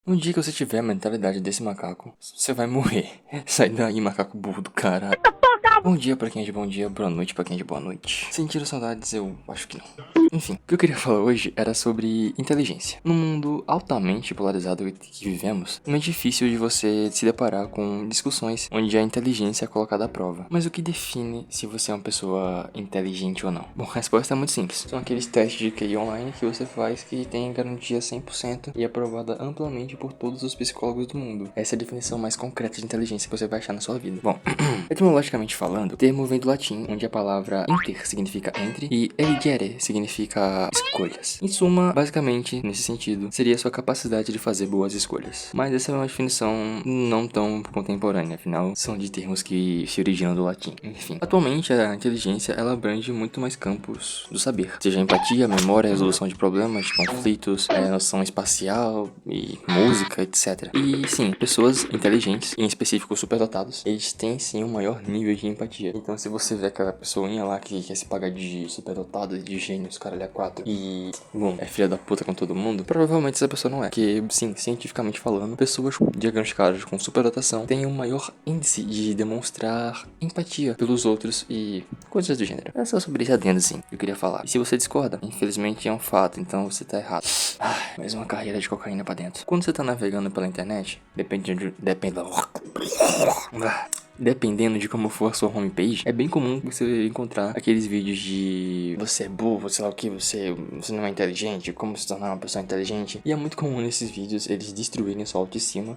No dia que você tiver a mentalidade desse macaco, você vai morrer. Sai daí, macaco burro do caralho. Bom dia pra quem é de bom dia, boa noite pra quem é de boa noite. Sentiram saudades? Eu acho que não. Enfim, o que eu queria falar hoje era sobre inteligência. No mundo altamente polarizado que vivemos, não é difícil de você se deparar com discussões onde a inteligência é colocada à prova. Mas o que define se você é uma pessoa inteligente ou não? Bom, a resposta é muito simples. São aqueles testes de QI online que você faz que tem garantia 100% e é aprovada amplamente por todos os psicólogos do mundo. Essa é a definição mais concreta de inteligência que você vai achar na sua vida. Bom, etimologicamente falando, o termo vem do latim, onde a palavra inter significa entre e eligere significa escolhas. Em suma, basicamente, nesse sentido, seria a sua capacidade de fazer boas escolhas. Mas essa é uma definição não tão contemporânea, afinal, são de termos que se originam do latim. Enfim, atualmente a inteligência ela abrange muito mais campos do saber, seja empatia, memória, resolução de problemas, conflitos, noção espacial e música, etc. E sim, pessoas inteligentes, em específico superdotados, eles têm sim um maior nível de empatia. Então se você vê aquela pessoinha lá que quer se pagar de superdotado, de gênios, caralho, é 4 e, bom, é filha da puta com todo mundo, provavelmente essa pessoa não é. Porque, sim, cientificamente falando, pessoas diagnosticadas com superdotação têm um maior índice de demonstrar empatia pelos outros e coisas do gênero. É só sobre esse adendo, sim, que eu queria falar. E se você discorda, infelizmente é um fato, então você tá errado. Mais uma carreira de cocaína pra dentro. Quando você tá navegando pela internet, dependendo de como for a sua homepage, é bem comum você encontrar aqueles vídeos de você é burro, sei lá o que, você não é inteligente, como se tornar uma pessoa inteligente. E é muito comum nesses vídeos eles destruírem sua autoestima,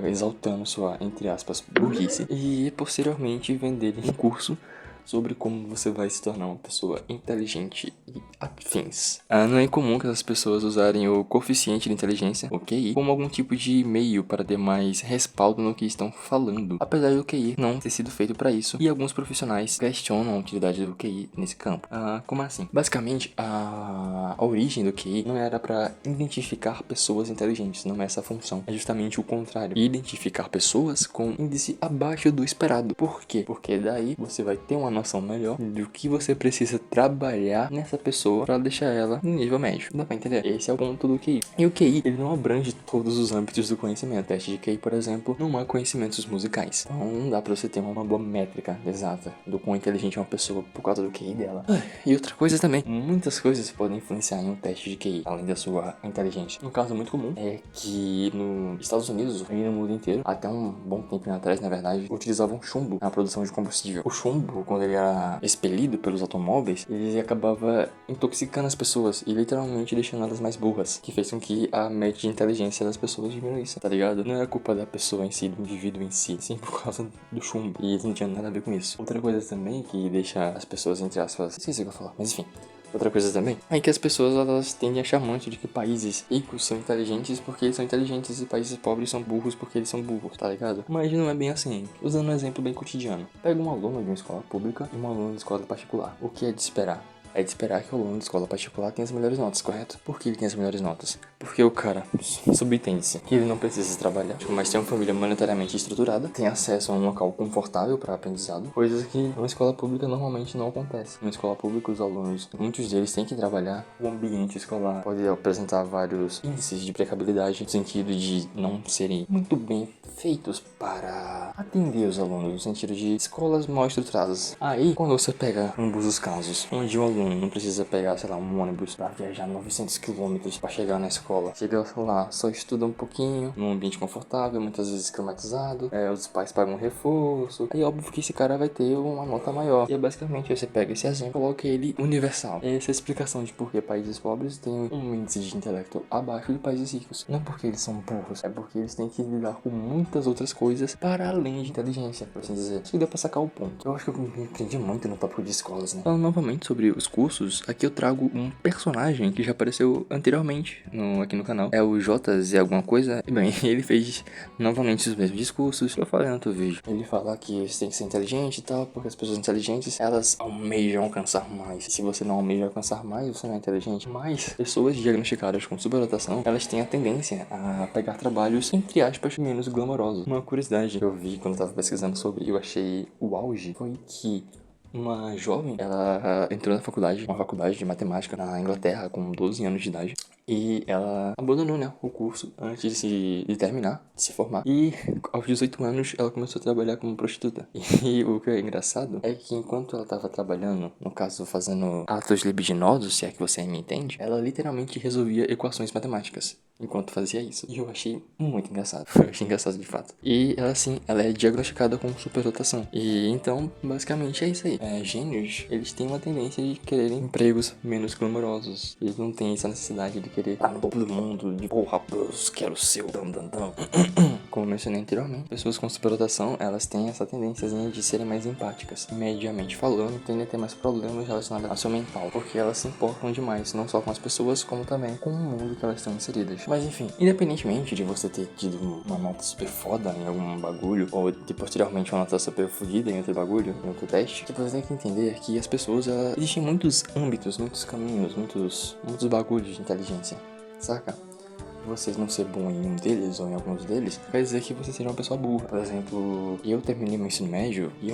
exaltando sua, entre aspas, burrice, e posteriormente venderem um curso sobre como você vai se tornar uma pessoa inteligente e afins. Não é incomum que as pessoas usarem o coeficiente de inteligência, o QI, como algum tipo de meio para ter mais respaldo no que estão falando, apesar do QI não ter sido feito para isso, e alguns profissionais questionam a utilidade do QI nesse campo. Como assim? Basicamente, a origem do QI não era para identificar pessoas inteligentes, não é essa a função, é justamente o contrário, identificar pessoas com índice abaixo do esperado. Por quê? Porque daí você vai ter uma noção melhor do que você precisa trabalhar nessa pessoa para deixar ela no nível médio. Dá pra entender? Esse é o ponto do QI. E o QI, ele não abrange todos os âmbitos do conhecimento. O teste de QI, por exemplo, não há conhecimentos musicais. Então não dá pra você ter uma boa métrica exata do quão inteligente é uma pessoa por causa do QI dela. E outra coisa também, muitas coisas podem influenciar em um teste de QI, além da sua inteligência. Um caso muito comum é que nos Estados Unidos e no mundo inteiro, até um bom tempo atrás, na verdade, utilizavam chumbo na produção de combustível. O chumbo, quando ele era expelido pelos automóveis, ele acabava intoxicando as pessoas e literalmente deixando elas mais burras, que fez com que a média de inteligência das pessoas diminuísse, tá ligado? Não era culpa da pessoa em si, do indivíduo em si, sim por causa do chumbo. E eles não tinham nada a ver com isso. Outra coisa também que deixa as pessoas, entre aspas, esqueci o que eu ia falar, mas enfim. Outra coisa também é que as pessoas elas tendem a achar muito de que países ricos são inteligentes porque eles são inteligentes e países pobres são burros porque eles são burros, tá ligado? Mas não é bem assim. Usando um exemplo bem cotidiano. Pega um aluno de uma escola pública e um aluno de escola particular. O que é de esperar? É de esperar que o aluno de escola particular tenha as melhores notas, correto? Por que ele tem as melhores notas? Porque o cara subentende-se que ele não precisa trabalhar, mas tem uma família monetariamente estruturada, tem acesso a um local confortável para aprendizado, coisas que numa escola pública normalmente não acontece. Na escola pública, os alunos, muitos deles têm que trabalhar. O ambiente escolar pode apresentar vários índices de precabilidade, no sentido de não serem muito bem feitos para atender os alunos, no sentido de escolas mal estruturadas. Aí, quando você pega ambos os casos, onde o aluno não precisa pegar, sei lá, um ônibus para viajar 900 quilômetros para chegar na escola, chega lá, só estuda um pouquinho, num ambiente confortável, muitas vezes climatizado, os pais pagam um reforço, aí óbvio que esse cara vai ter uma nota maior. E basicamente você pega esse exemplo e coloca ele universal. Essa é a explicação de por que países pobres têm um índice de intelecto abaixo de países ricos. Não porque eles são burros, é porque eles têm que lidar com muitas outras coisas para além de inteligência, por assim dizer. Acho que deu pra sacar o ponto. Eu acho que eu me entendi muito no tópico de escolas, né? Falando novamente sobre os cursos, aqui eu trago um personagem que já apareceu anteriormente aqui no canal. É o JZ alguma coisa. E bem, ele fez novamente os mesmos discursos que eu falei no outro vídeo. Ele fala que você tem que ser inteligente e tal, porque as pessoas inteligentes, elas almejam alcançar mais. Se você não almeja alcançar mais, você não é inteligente. Mas pessoas diagnosticadas com superdotação, elas têm a tendência a pegar trabalhos, entre aspas, menos glamourosos. Uma curiosidade que eu vi quando eu tava pesquisando sobre e eu achei o auge foi que uma jovem, ela entrou na faculdade, uma faculdade de matemática na Inglaterra com 12 anos de idade. E ela abandonou, né, o curso antes de terminar, de se formar. E aos 18 anos ela começou a trabalhar como prostituta. E o que é engraçado é que enquanto ela tava trabalhando, no caso fazendo atos libidinosos, se é que você me entende, ela literalmente resolvia equações matemáticas enquanto fazia isso. E eu achei muito engraçado. Eu achei engraçado de fato. E ela, assim, ela é diagnosticada com superdotação. E então, basicamente é isso aí. Gênios, eles têm uma tendência de quererem empregos menos glamourosos. Eles não têm essa necessidade de querer estar no topo do mundo, de porra, eu quero ser o dam. Como eu mencionei anteriormente, pessoas com superdotação, elas têm essa tendência de serem mais empáticas. Mediamente falando, tendem a ter mais problemas relacionados ao seu mental, porque elas se importam demais, não só com as pessoas, como também com o mundo que elas estão inseridas. Mas enfim, independentemente de você ter tido uma nota super foda em algum bagulho, ou de posteriormente uma nota super fodida em outro bagulho, em outro teste, tipo, você tem que entender que as pessoas, existem muitos âmbitos, muitos caminhos, muitos bagulhos de inteligência, saca? Vocês não ser bom em um deles ou em alguns deles, quer dizer que você seja uma pessoa burra. Por exemplo, eu terminei meu ensino médio e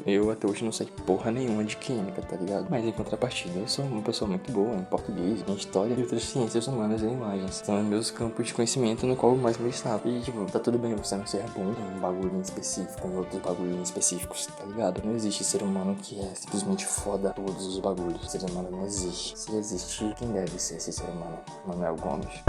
eu até hoje não sei porra nenhuma de química, tá ligado? Mas em contrapartida, eu sou uma pessoa muito boa em português, em história e outras ciências humanas e linguagens. São meus campos de conhecimento no qual eu mais me destaco. E tipo, tá tudo bem você não ser bom em um bagulho em específico, em outros bagulhos específicos, tá ligado? Não existe ser humano que é simplesmente foda todos os bagulhos. Ser humano não existe. Se existir, quem deve ser esse ser humano? Manuel Gomes.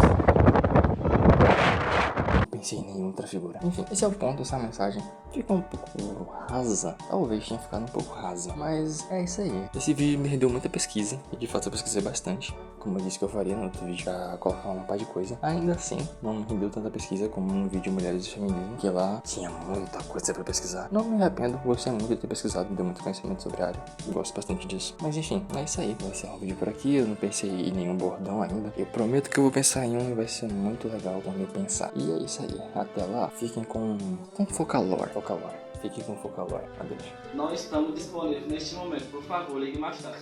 Pensei em outra figura. Enfim, esse é o ponto, essa mensagem fica um pouco rasa. Talvez tenha ficado um pouco rasa, mas é isso aí. Esse vídeo me rendeu muita pesquisa, e de fato eu pesquisei bastante. Como eu disse que eu faria no outro vídeo, pra colocar uma par de coisa. Ainda assim, não me rendeu tanta pesquisa como no vídeo Mulheres e Feminismo, que lá tinha muita coisa pra pesquisar. Não me arrependo, gostei muito de ter pesquisado, me deu muito conhecimento sobre a área. Eu gosto bastante disso. Mas enfim, é isso aí. Vai ser um vídeo por aqui, eu não pensei em nenhum bordão ainda. Eu prometo que eu vou pensar em um e vai ser muito legal quando eu pensar. E é isso aí. Até lá, fiquem com Focalor. Fiquem com Focalor. Adeus. Não estamos disponíveis neste momento. Por favor, ligue mais tarde.